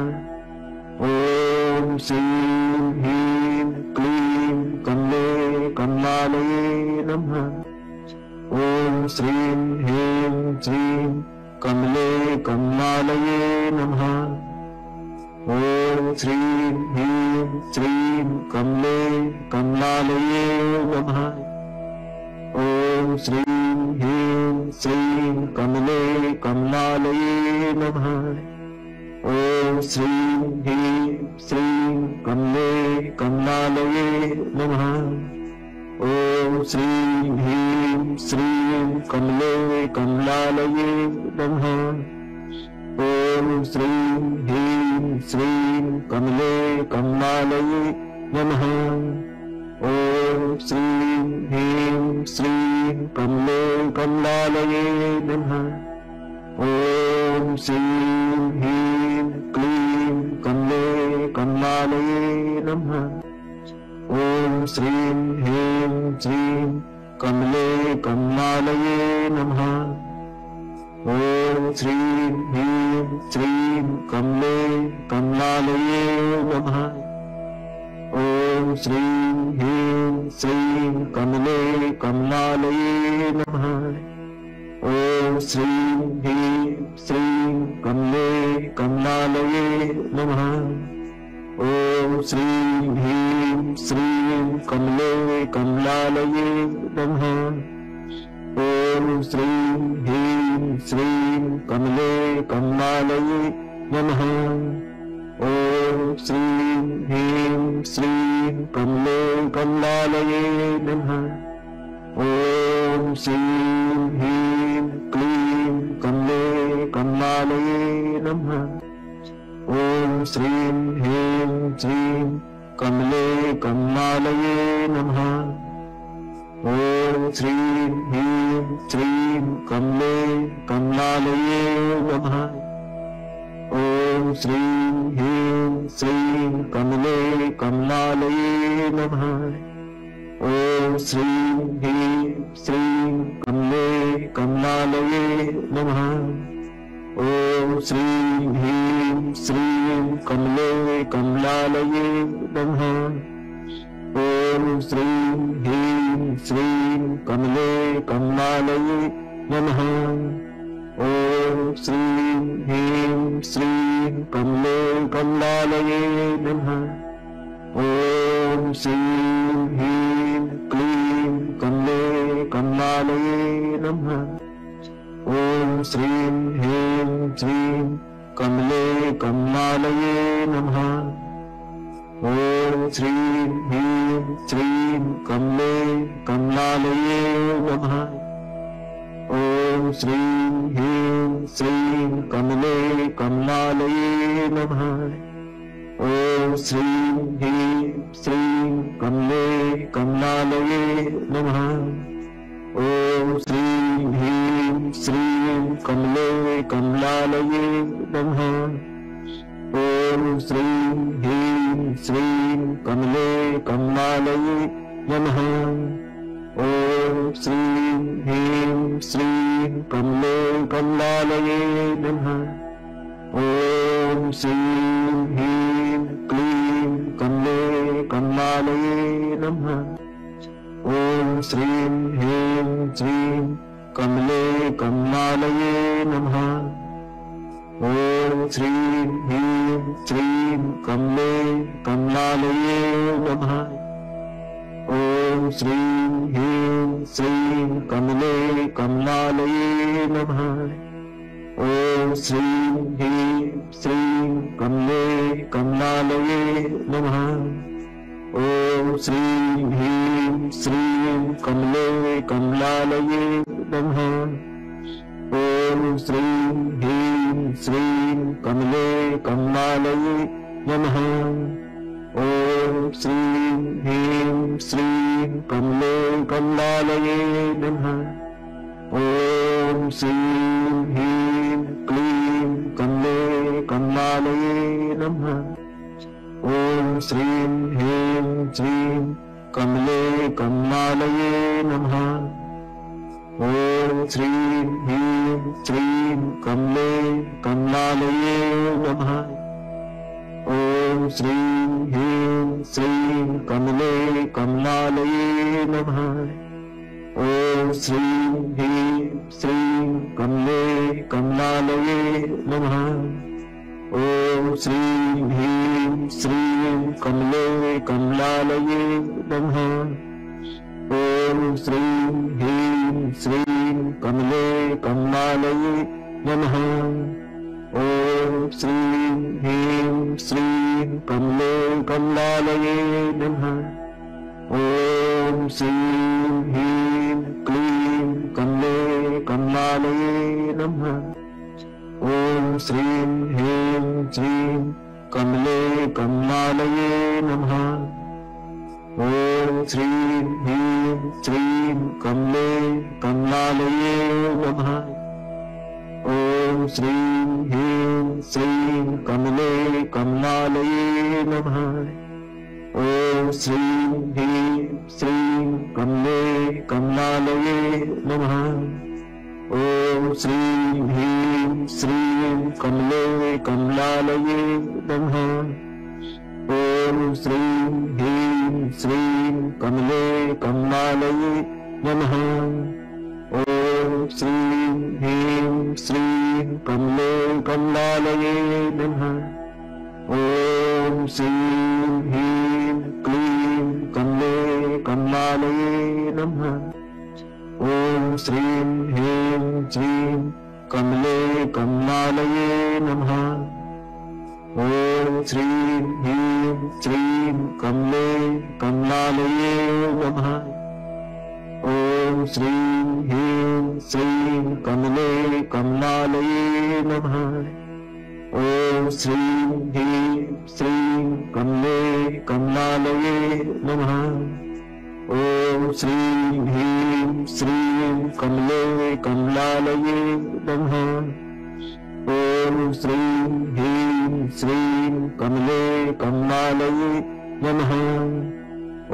ॐ श्रीं ह्रीं क्लीं कमले कमलालये नमः। ॐ श्रीं ह्रीं श्रीं कमले कमलालये नमः। ॐ श्रीं ह्रीं श्रीं कमले कमलालये नमः। ॐ श्रीं ह्रीं श्रीं कमले कमलालये नमः। ॐ श्रीं ह्रीं श्रीं कमले कमलालये नमः। ॐ श्रीं ह्रीं श्रीं कमले कमलालये नमः। ॐ श्रीं ह्रीं श्रीं कमले कमलालये नमः। ॐ श्रीं ह्रीं श्रीं कमले कमलालये नमः। ॐ श्रीं ह्रीं क्लीं कमले कमलालये नमः। ॐ श्रीं ह्रीं श्रीं कमले कमलालये नमः। ॐ श्रीं ह्रीं श्रीं कमले कमलालये नमः। ॐ श्रीं ह्रीं श्रीं कमले कमलालये नमः। ॐ श्रीं ह्रीं श्रीं कमले कमलालये नमः। ॐ श्रीं ह्रीं श्रीं कमले कमलालये नमः। ॐ श्रीं ह्रीं श्रीं कमले कमलालये नमः। ॐ श्रीं ह्रीं श्रीं कमले कमलालये नमः। ॐ श्रीं ह्रीं क्लीं कमले कमलालये नमः। ॐ श्रीं ह्रीं श्रीं कमले कमलालये नमः। ॐ श्रीं ह्रीं श्रीं कमले कमलालये नमः। ॐ श्रीं ह्रीं श्रीं कमले कमलालये नमः। ॐ श्रीं ह्रीं श्रीं कमले कमलालये नमः। ॐ श्रीं ह्रीं श्रीं कमले कमलालये नमः। ॐ श्रीं ह्रीं श्रीं कमले कमलालये नमः। ॐ श्रीं ह्रीं श्रीं कमले कमलालये नमः। ॐ श्रीं ह्रीं क्लीं कमले कमलालये नमः। ॐ श्रीं ह्रीं श्रीं कमले कमलालये नमः। ॐ श्रीं ह्रीं श्रीं कमले कमलालये नमः। ॐ श्रीं ह्रीं श्रीं कमले कमलालये नमः। ॐ श्रीं ह्रीं श्रीं कमले कमलालये नमः। ॐ श्रीं ह्रीं श्रीं कमले कमलालये नमः। ॐ श्रीं ह्रीं श्रीं कमले कमलालये नमः। ॐ श्रीं ह्रीं श्रीं कमले कमलालये नमः। ॐ श्रीं ह्रीं क्लीं कमले कमलालये नमः। ॐ श्रीं ह्रीं श्रीं कमले कमलालये नमः। ॐ श्रीं ह्रीं श्रीं कमले कमलालये नमः। ॐ श्रीं ह्रीं श्रीं कमले कमलालये नमः। ॐ श्रीं ह्रीं श्रीं कमले कमलालये नमः। ॐ श्रीं ह्रीं श्रीं कमले कमलालये नमः। ॐ श्रीं ह्रीं श्रीं कमले कमलालये नमः। ॐ श्रीं ह्रीं श्रीं कमले कमलालये नमः। ॐ श्रीं ह्रीं क्लीं कमले कमलालये नमः। ॐ श्रीं ह्रीं श्रीं कमले कमलालये नमः। ॐ श्रीं ह्रीं श्रीं कमले कमलालये नमः। ॐ श्रीं ह्रीं श्रीं कमले कमलालये नमः। ॐ श्रीं ह्रीं श्रीं कमले कमलालये नमः। ॐ श्रीं ह्रीं श्रीं कमले कमलालये नमः। ॐ श्रीं ह्रीं श्रीं कमले कमलालये नमः। ॐ श्रीं ह्रीं श्रीं कमले कमलालये नमः। ॐ श्रीं ह्रीं क्लीं कमले कमलालये नमः। ॐ श्रीं ह्रीं श्रीं कमले कमलालये नमः। ॐ श्रीं ह्रीं श्रीं कमले कमलालये नमः। ॐ श्रीं ह्रीं श्रीं कमले कमलालये नमः। ॐ श्रीं ह्रीं श्रीं कमले कमलालये नमः। ॐ श्रीं ह्रीं श्रीं कमले कमलालये नमः। ॐ श्रीं ह्रीं श्रीं कमले कमलालये नमः। ॐ श्रीं ह्रीं श्रीं कमले कमलालये नमः। ॐ श्रीं ह्रीं क्लीं कमले कमलालये नमः। ॐ श्रीं ह्रीं श्रीं कमले कमलालये नमः। ॐ श्रीं ह्रीं श्रीं कमले कमलालये नमः। ॐ श्रीं ह्रीं श्रीं कमले कमलालये नमः। ॐ श्रीं ह्रीं श्रीं कमले कमलालये नमः। ॐ श्रीं ह्रीं श्रीं कमले कमलालये नमः। ॐ श्रीं ह्रीं श्रीं कमले कमलालये नमः।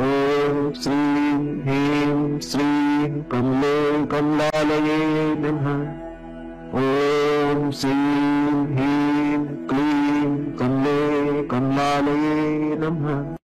ॐ श्रीं ह्रीं श्रीं कमले कमलालये नमः। ॐ श्रीं ह्रीं क्लीं कमले कमलालये नमः।